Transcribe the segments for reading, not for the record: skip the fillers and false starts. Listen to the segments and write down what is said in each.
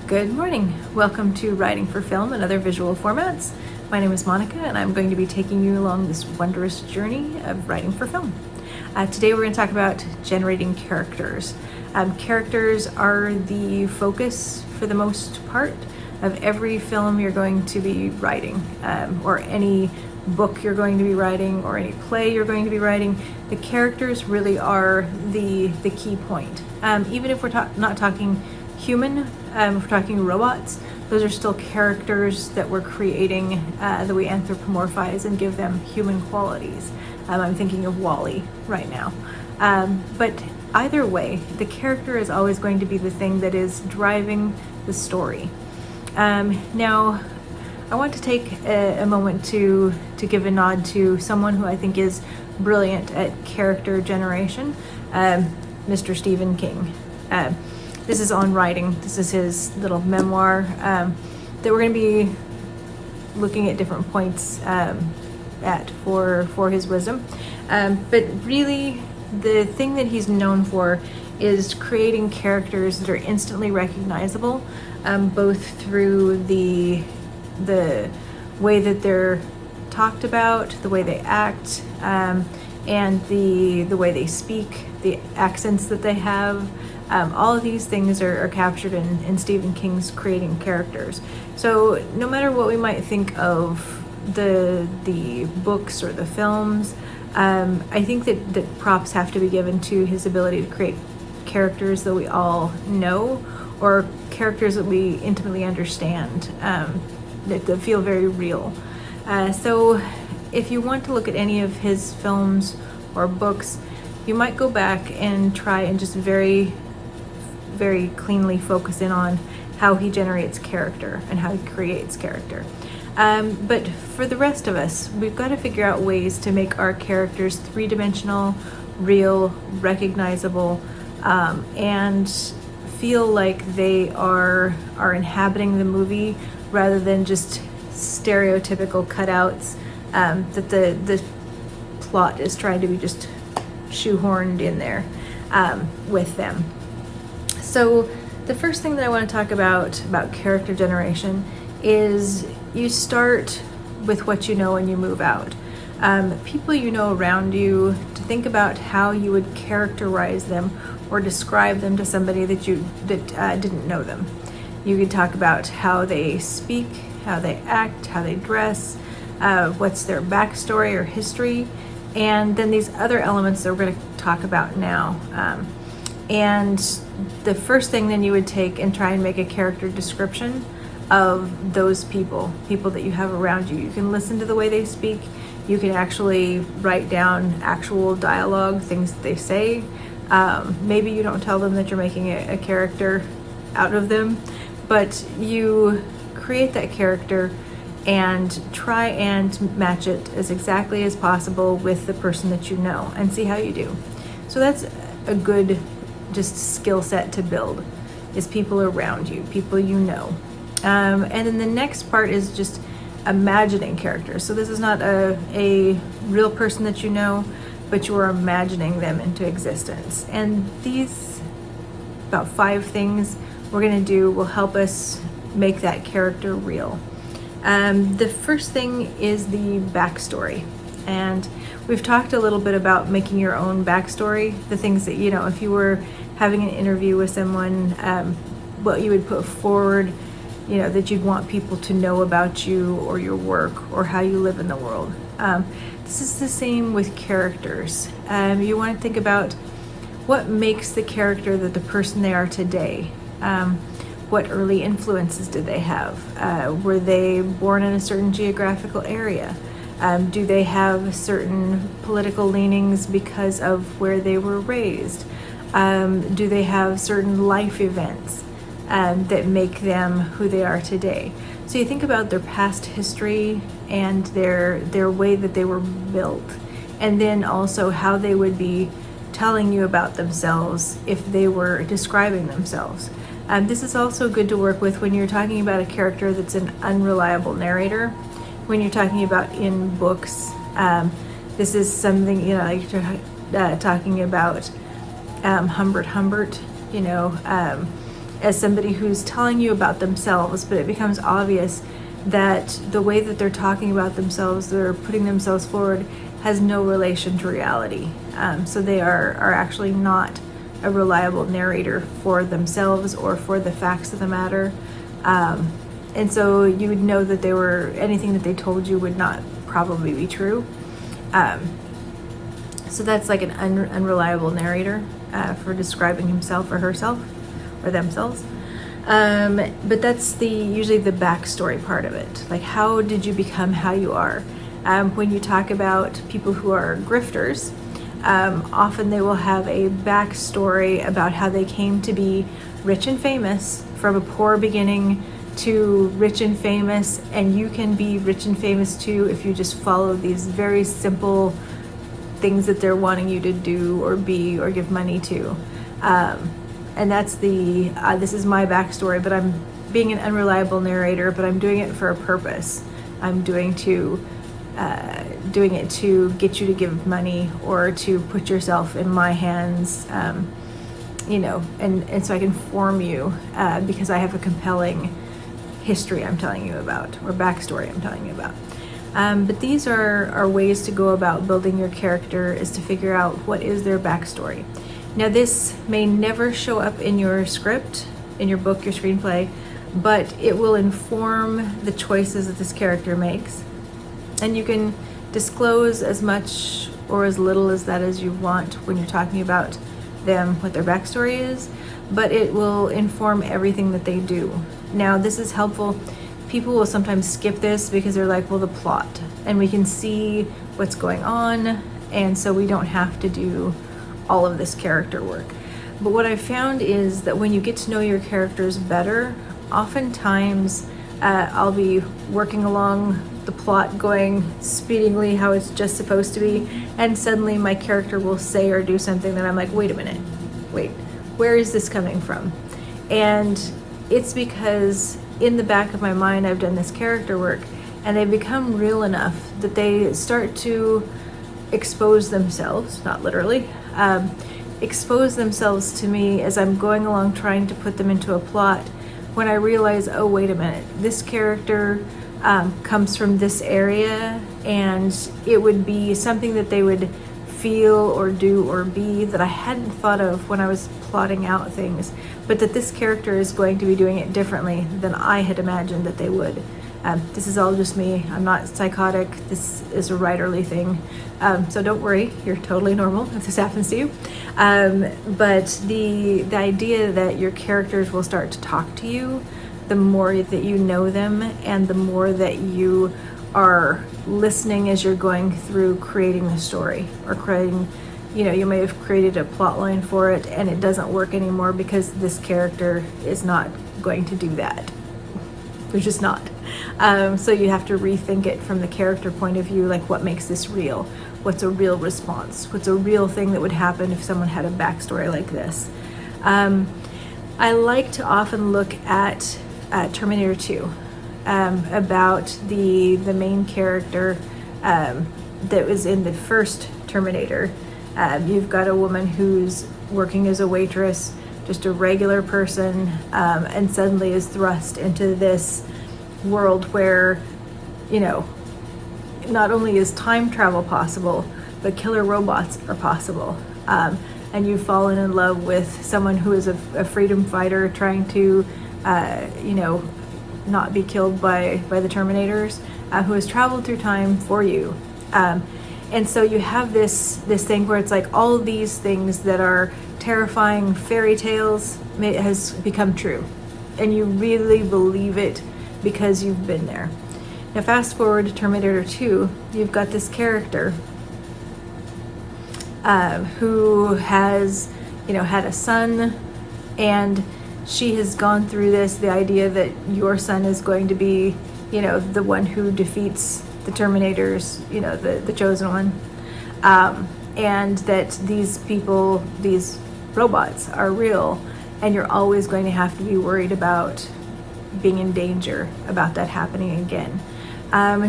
Good morning. Welcome to Writing for Film and Other Visual Formats. My name is Monica and I'm going to be taking you along this wondrous journey of writing for film. Today we're going to talk about generating characters. Characters are the focus for the most part of every film you're going to be writing, or any book you're going to be writing, or any play you're going to be writing. The characters really are the key point. Even if we're not talking human, if we're talking robots, those are still characters that we're creating, that we anthropomorphize and give them human qualities. I'm thinking of WALL-E right now. But either way, the character is always going to be the thing that is driving the story. Now, I want to take a moment to give a nod to someone who I think is brilliant at character generation, Mr. Stephen King. This is on writing. This is his little memoir that we're going to be looking at different points at for his wisdom. But really, the thing that he's known for is creating characters that are instantly recognizable, both through the way that they're talked about, the way they act, and the way they speak, the accents that they have. All of these things are captured in Stephen King's creating characters. So no matter what we might think of the books or the films, I think that props have to be given to his ability to create characters that we all know, or characters that we intimately understand, that feel very real. So if you want to look at any of his films or books, you might go back and try and just very cleanly focus in on how he generates character and how he creates character. But for the rest of us, we've got to figure out ways to make our characters three-dimensional, real, recognizable, and feel like they are inhabiting the movie rather than just stereotypical cutouts that the plot is trying to be just shoehorned in there with them. So the first thing that I want to talk about character generation is you start with what you know and you move out. People you know around you, to think about how you would characterize them or describe them to somebody that didn't know them. You could talk about how they speak, how they act, how they dress, what's their backstory or history, and then these other elements that we're going to talk about now. And the first thing then you would take and try and make a character description of those people that you have around you. You can listen to the way they speak. You can actually write down actual dialogue, things that they say. Maybe you don't tell them that you're making a character out of them, but you create that character and try and match it as exactly as possible with the person that you know and see how you do. So that's a good just skill set to build, is people around you, people you know. And then the next part is just imagining characters. So this is not a real person that you know, but you are imagining them into existence. And these about 5 things we're going to do will help us make that character real. The first thing is the backstory. And we've talked a little bit about making your own backstory, the things that, if you were having an interview with someone, what you would put forward, that you'd want people to know about you or your work or how you live in the world. This is the same with characters. You want to think about what makes the character the person they are today. What early influences did they have? Were they born in a certain geographical area? Do they have certain political leanings because of where they were raised? Do they have certain life events that make them who they are today? So you think about their past history and their way that they were built, and then also how they would be telling you about themselves if they were describing themselves. This is also good to work with when you're talking about a character that's an unreliable narrator. When you're talking about in books, this is something, like you're talking about Humbert Humbert, as somebody who's telling you about themselves, but it becomes obvious that the way that they're talking about themselves, they're putting themselves forward, has no relation to reality. So they are actually not a reliable narrator for themselves or for the facts of the matter. And so you would know that anything that they told you would not probably be true. So that's like an unreliable narrator for describing himself or herself or themselves. But that's usually the backstory part of it. Like, how did you become how you are? When you talk about people who are grifters, often they will have a backstory about how they came to be rich and famous from a poor beginning to rich and famous, and you can be rich and famous too if you just follow these very simple things that they're wanting you to do or be or give money to. And that's this is my backstory, but I'm being an unreliable narrator, but I'm doing it for a purpose. I'm doing it to get you to give money or to put yourself in my hands, and so I can form you because I have a compelling history I'm telling you about, or backstory I'm telling you about. But these are ways to go about building your character, is to figure out what is their backstory. Now, this may never show up in your script, in your book, your screenplay, but it will inform the choices that this character makes. And you can disclose as much or as little as that as you want when you're talking about them, what their backstory is, but it will inform everything that they do. Now, this is helpful. People will sometimes skip this because they're like, well, the plot, and we can see what's going on, and so we don't have to do all of this character work. But what I've found is that when you get to know your characters better, oftentimes I'll be working along the plot, going speedingly how it's just supposed to be, and suddenly my character will say or do something that I'm like, wait a minute, where is this coming from? And it's because in the back of my mind I've done this character work, and they become real enough that they start to expose themselves, not literally, expose themselves to me as I'm going along trying to put them into a plot, when I realize, oh, wait a minute, this character comes from this area, and it would be something that they would feel or do or be that I hadn't thought of when I was plotting out things, but that this character is going to be doing it differently than I had imagined that they would. This is all just me. I'm not psychotic. This is a writerly thing. So don't worry, you're totally normal if this happens to you. But the idea that your characters will start to talk to you the more that you know them, and the more that you are listening as you're going through creating the story, or creating, you may have created a plot line for it and it doesn't work anymore because this character is not going to do that. They're just not. So you have to rethink it from the character point of view, like, what makes this real? What's a real response? What's a real thing that would happen if someone had a backstory like this? I like to often look at Terminator 2, about the main character that was in the first Terminator. You've got a woman who's working as a waitress, just a regular person, and suddenly is thrust into this world where, not only is time travel possible, but killer robots are possible. And you've fallen in love with someone who is a freedom fighter trying to, not be killed by the Terminators, who has traveled through time for you. And so you have this thing where it's like all of these things that are terrifying fairy tales has become true, and you really believe it because you've been there. Now fast forward to Terminator 2, you've got this character who has, had a son, and she has gone through the idea that your son is going to be, the one who defeats the Terminators, the chosen one, and that these people, these robots, are real, and you're always going to have to be worried about being in danger about that happening again.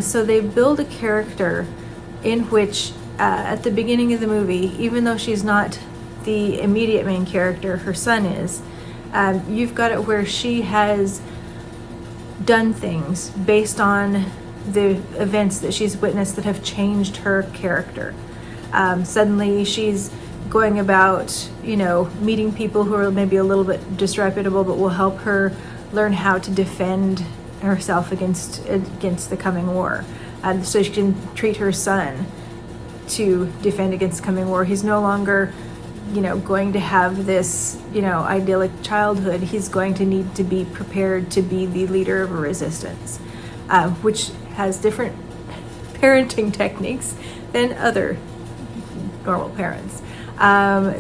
So they build a character in which, at the beginning of the movie, even though she's not the immediate main character, her son is, You've got it where she has done things based on the events that she's witnessed that have changed her character. Suddenly she's going about, meeting people who are maybe a little bit disreputable, but will help her learn how to defend herself against the coming war. So she can treat her son to defend against the coming war. He's no longer, going to have this, idyllic childhood. He's going to need to be prepared to be the leader of a resistance, which has different parenting techniques than other normal parents.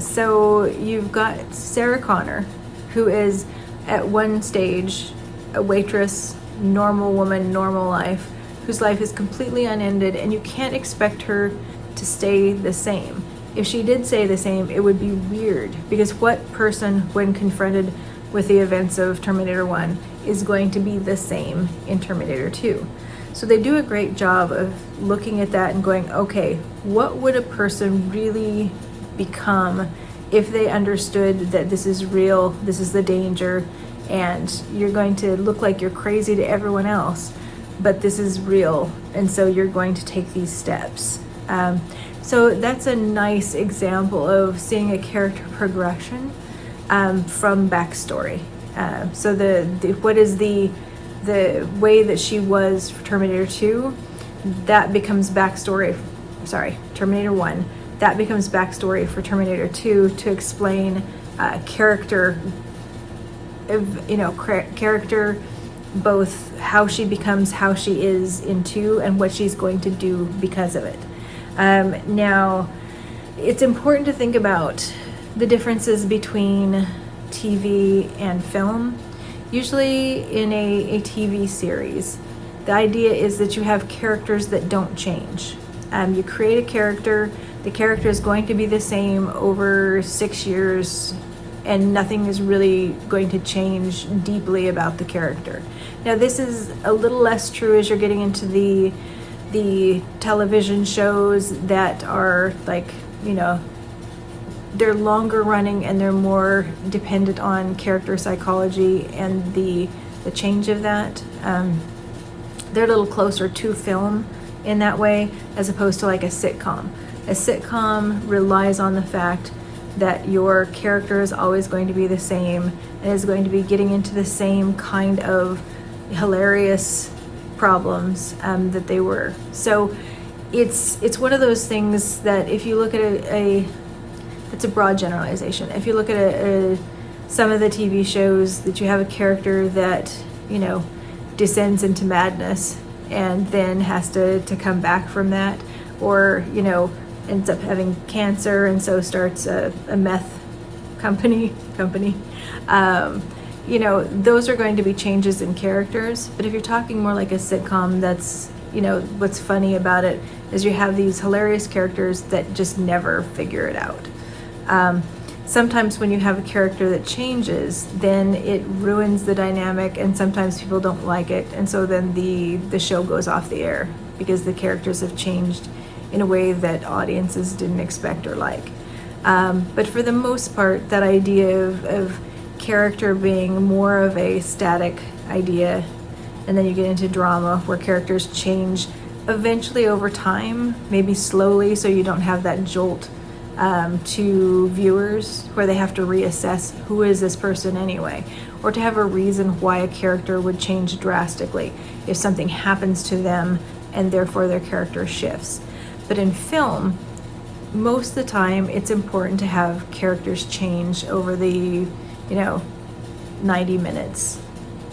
So you've got Sarah Connor, who is at one stage a waitress, normal woman, normal life, whose life is completely unended, and you can't expect her to stay the same. If she did stay the same, it would be weird, because what person, when confronted with the events of Terminator 1, is going to be the same in Terminator 2? So they do a great job of looking at that and going, okay, what would a person really become if they understood that this is real, this is the danger, and you're going to look like you're crazy to everyone else, but this is real, and so you're going to take these steps. So that's a nice example of seeing a character progression from backstory. So what is the way that she was for Terminator 2, that becomes backstory. Terminator 1. That becomes backstory for Terminator 2 to explain character, character, both how she becomes how she is in 2 and what she's going to do because of it. Now, it's important to think about the differences between TV and film. Usually in a TV series, the idea is that you have characters that don't change. You create a character, the character is going to be the same over 6 years, and nothing is really going to change deeply about the character. Now, this is a little less true as you're getting into the television shows that are they're longer running and they're more dependent on character psychology and the change of that. They're a little closer to film in that way, as opposed to like a sitcom. A sitcom relies on the fact that your character is always going to be the same and is going to be getting into the same kind of hilarious problems that they were. So it's one of those things that if you look at it's a broad generalization. If you look at some of the TV shows that you have a character that, descends into madness and then has to come back from that, or, ends up having cancer and so starts a meth company. Those are going to be changes in characters. But if you're talking more like a sitcom, that's, what's funny about it is you have these hilarious characters that just never figure it out. Sometimes when you have a character that changes, then it ruins the dynamic, and sometimes people don't like it, and so then the show goes off the air because the characters have changed in a way that audiences didn't expect or like. But for the most part, that idea of character being more of a static idea, and then you get into drama where characters change eventually over time, maybe slowly, so you don't have that jolt to viewers where they have to reassess who is this person anyway, or to have a reason why a character would change drastically if something happens to them and therefore their character shifts. But in film, most of the time it's important to have characters change over the 90 minutes,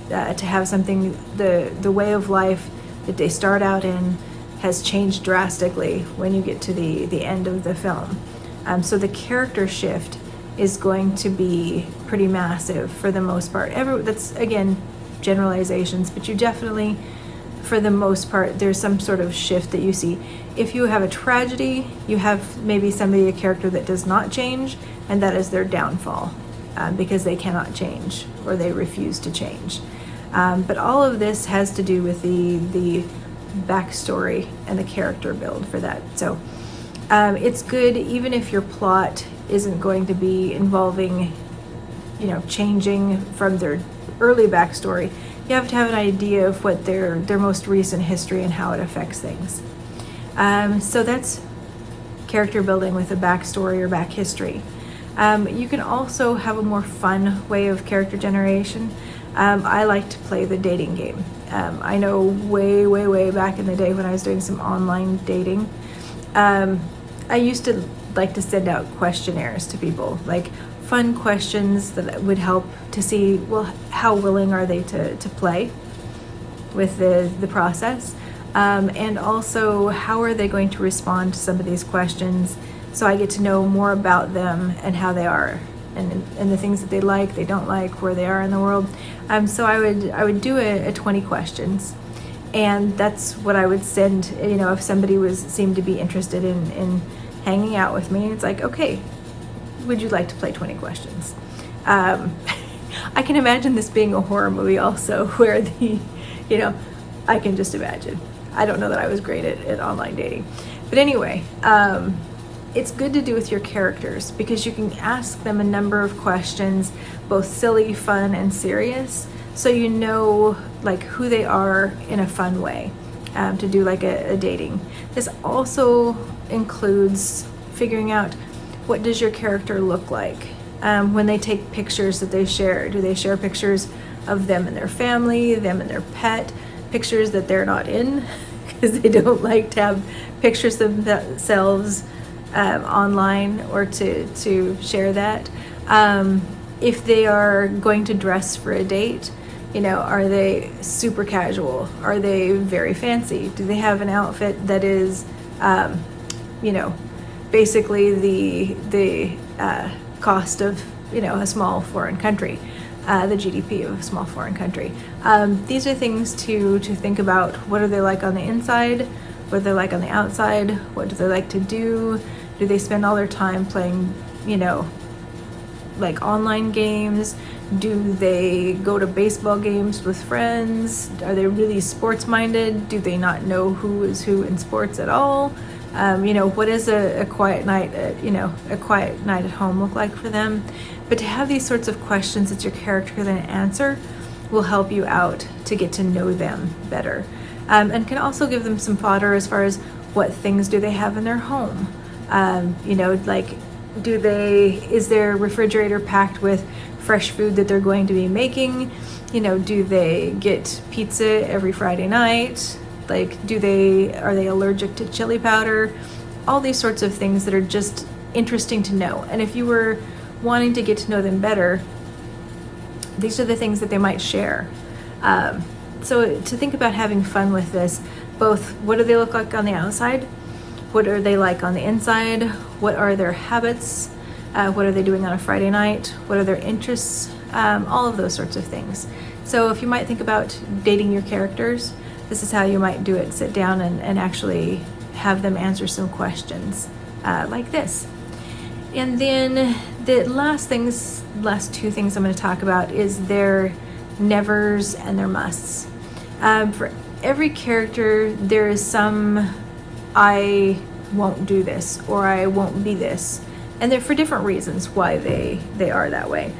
to have something, the way of life that they start out in has changed drastically when you get to the end of the film. So the character shift is going to be pretty massive for the most part. That's, again, generalizations, but you definitely, for the most part, there's some sort of shift that you see. If you have a tragedy, you have maybe a character that does not change, and that is their downfall, because they cannot change or they refuse to change. But all of this has to do with the backstory and the character build for that. So it's good even if your plot isn't going to be involving changing from their early backstory. You have to have an idea of what their most recent history and how it affects things. So that's character building with a backstory or back history. You can also have a more fun way of character generation. I like to play the dating game. I know way back in the day when I was doing some online dating, I used to like to send out questionnaires to people, like fun questions that would help to see, well, how willing are they to play with the process, and also how are they going to respond to some of these questions, so I get to know more about them and how they are, and the things that they like, they don't like, where they are in the world. So I would do a 20 questions, and that's what I would send. If somebody seemed to be interested in hanging out with me, it's like, okay, would you like to play 20 questions? I can imagine this being a horror movie also, where I can just imagine. I don't know that I was great at online dating, but anyway, it's good to do with your characters because you can ask them a number of questions, both silly, fun, and serious, so you know like who they are in a fun way, to do like a dating. This also includes figuring out, what does your character look like when they take pictures that they share? Do they share pictures of them and their family, them and their pet, pictures that they're not in because they don't like to have pictures of themselves online or to share that? If they are going to dress for a date, are they super casual? Are they very fancy? Do they have an outfit that is, basically the cost of, a small foreign country, the GDP of a small foreign country? These are things to think about. What are they like on the inside? What are they like on the outside? What do they like to do? Do they spend all their time playing, like online games? Do they go to baseball games with friends? Are they really sports minded? Do they not know who is who in sports at all? What is a quiet night at home look like for them? But to have these sorts of questions that your character can then will help you out to get to know them better, and can also give them some fodder as far as what things do they have in their home. Like, is their refrigerator packed with fresh food that they're going to be making? Do they get pizza every Friday night? Like, are they allergic to chili powder? All these sorts of things that are just interesting to know. And if you were wanting to get to know them better, these are the things that they might share. So to think about having fun with this, both what do they look like on the outside? What are they like on the inside? What are their habits? What are they doing on a Friday night? What are their interests? All of those sorts of things. So if you might think about dating your characters, this is how you might do it. Sit down and actually have them answer some questions like this. And then the last two things I'm going to talk about is their nevers and their musts. For every character, there is some, I won't do this, or I won't be this. And they're for different reasons why they are that way.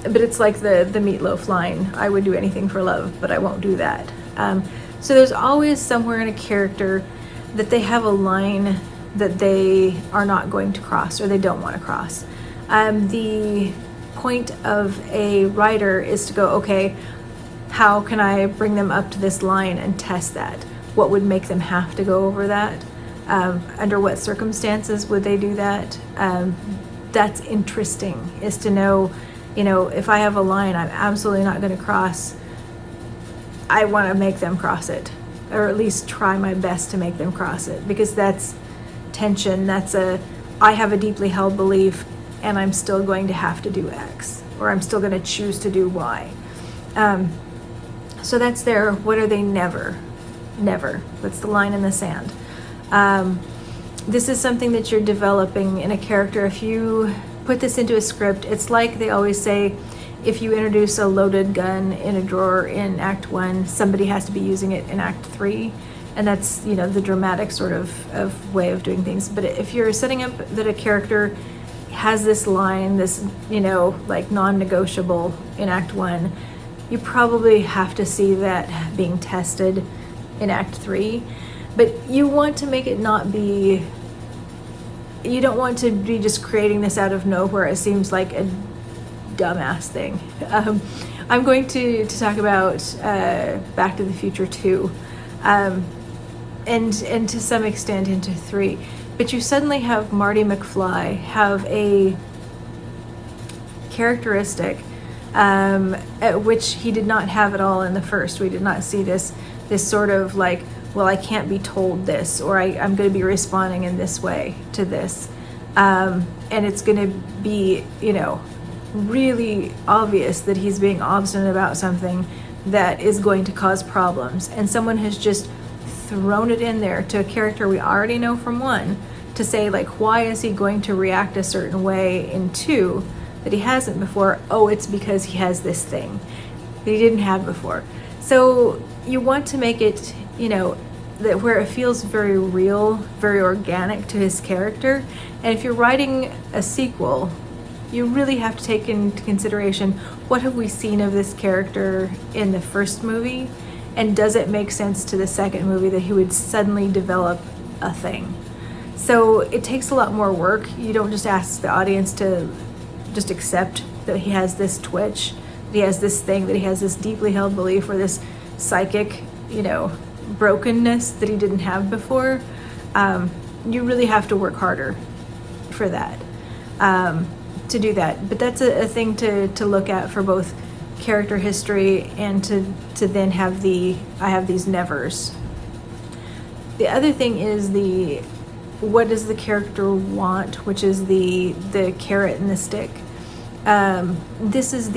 But it's like the Meatloaf line, I would do anything for love, but I won't do that. So there's always somewhere in a character that they have a line that they are not going to cross, or they don't want to cross. The point of a writer is to go, okay, how can I bring them up to this line and test that? What would make them have to go over that? Under what circumstances would they do that? That's interesting, is to know, if I have a line I'm absolutely not going to cross, I want to make them cross it, or at least try my best to make them cross it, because that's tension. I have a deeply held belief, and I'm still going to have to do X, or I'm still going to choose to do Y. So that's their, what are they never? Never. That's the line in the sand. This is something that you're developing in a character. If you put this into a script, it's like they always say, if you introduce a loaded gun in a drawer in Act 1, somebody has to be using it in Act 3. And that's, the dramatic sort of way of doing things. But if you're setting up that a character has this line, this, like non-negotiable in Act 1, you probably have to see that being tested in Act 3. But you want to make it not be, you don't want to be just creating this out of nowhere. It seems like a dumbass thing. I'm going to talk about Back to the Future 2, and to some extent into 3. But you suddenly have Marty McFly have a characteristic at which he did not have at all in the first. We did not see this sort of like, well, I can't be told this, or I'm going to be responding in this way to this. And it's going to be, really obvious that he's being obstinate about something that is going to cause problems. And someone has just thrown it in there to a character we already know from 1 to say, like, why is he going to react a certain way in 2 that he hasn't before? Oh, it's because he has this thing that he didn't have before. So you want to make it, that where it feels very real, very organic to his character. And if you're writing a sequel, you really have to take into consideration, what have we seen of this character in the first movie? And does it make sense to the second movie that he would suddenly develop a thing? So it takes a lot more work. You don't just ask the audience to just accept that he has this twitch, that he has this thing, that he has this deeply held belief or this psychic, brokenness that he didn't have before. You really have to work harder for that, to do that. But that's a thing to look at for both character history and to then have I have these nevers. The other thing is what does the character want, which is the carrot and the stick. This is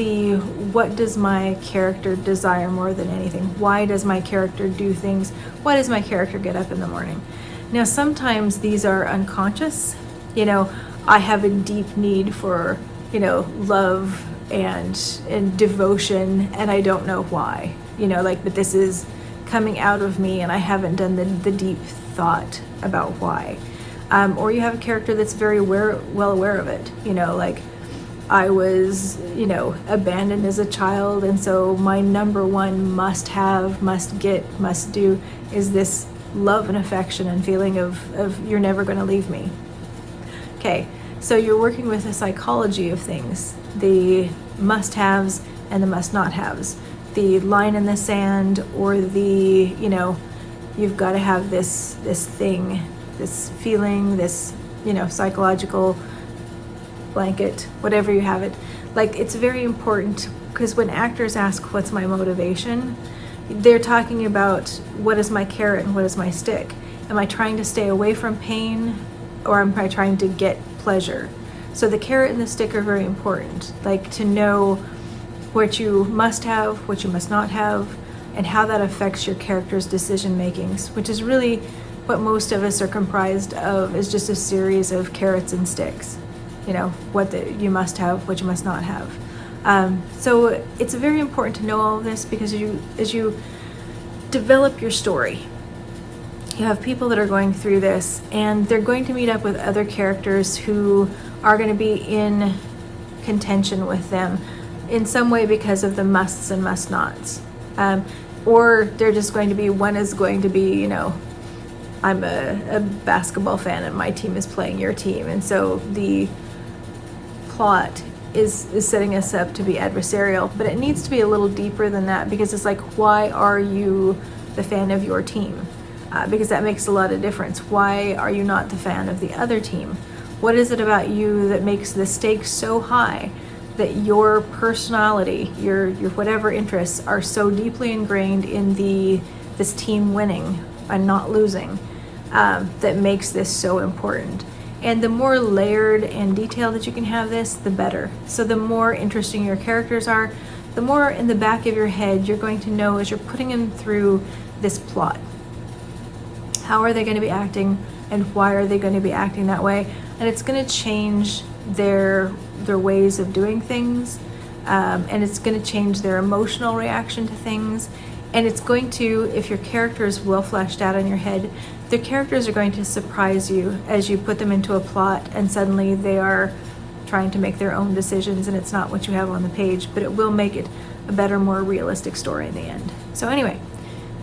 what does my character desire more than anything? Why does my character do things? Why does my character get up in the morning? Now, sometimes these are unconscious. I have a deep need for, love and devotion, and I don't know why. But this is coming out of me, and I haven't done the deep thought about why. Or you have a character that's very well aware of it. Like, I was, abandoned as a child, and so my number one must do is this love and affection and feeling of you're never going to leave me. Okay, so you're working with the psychology of things, the must-haves and the must-not-haves, the line in the sand, or you've got to have this thing, this feeling, this, psychological blanket, whatever you have it. Like, it's very important, because when actors ask, what's my motivation? They're talking about, what is my carrot and what is my stick? Am I trying to stay away from pain, or am I trying to get pleasure? So the carrot and the stick are very important, like to know what you must have, what you must not have, and how that affects your character's decision makings, which is really what most of us are comprised of, is just a series of carrots and sticks. What you must have, what you must not have. So it's very important to know all of this, because as you develop your story, you have people that are going through this, and they're going to meet up with other characters who are going to be in contention with them in some way because of the musts and must nots. Or they're just going to be, one is going to be, I'm a basketball fan and my team is playing your team, and so the plot is setting us up to be adversarial. But it needs to be a little deeper than that, because it's like, why are you the fan of your team? Because that makes a lot of difference. Why are you not the fan of the other team? What is it about you that makes the stakes so high that your personality, your whatever interests are so deeply ingrained in this team winning and not losing, that makes this so important? And the more layered and detailed that you can have this, the better. So the more interesting your characters are, the more in the back of your head you're going to know as you're putting them through this plot. How are they going to be acting, and why are they going to be acting that way? And it's going to change their ways of doing things, and it's going to change their emotional reaction to things. And it's going to, if your character is well fleshed out in your head, the characters are going to surprise you as you put them into a plot, and suddenly they are trying to make their own decisions and it's not what you have on the page, but it will make it a better, more realistic story in the end. So anyway,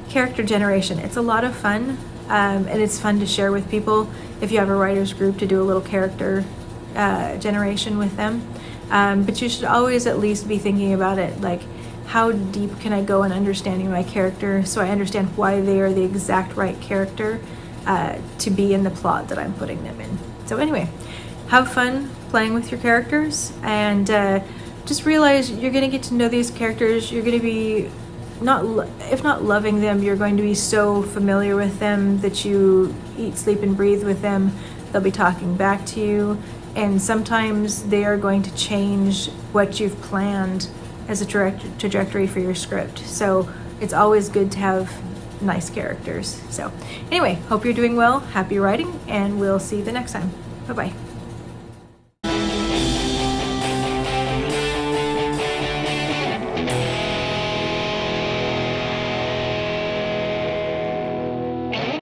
character generation. It's a lot of fun, and it's fun to share with people if you have a writer's group, to do a little character generation with them. But you should always at least be thinking about it like, how deep can I go in understanding my character so I understand why they are the exact right character to be in the plot that I'm putting them in. So anyway, have fun playing with your characters, and just realize you're going to get to know these characters. You're going to be, if not loving them, you're going to be so familiar with them that you eat, sleep, and breathe with them. They'll be talking back to you, and sometimes they are going to change what you've planned as a trajectory for your script. So it's always good to have nice characters. So anyway, hope you're doing well, happy writing, and we'll see you the next time. Bye-bye.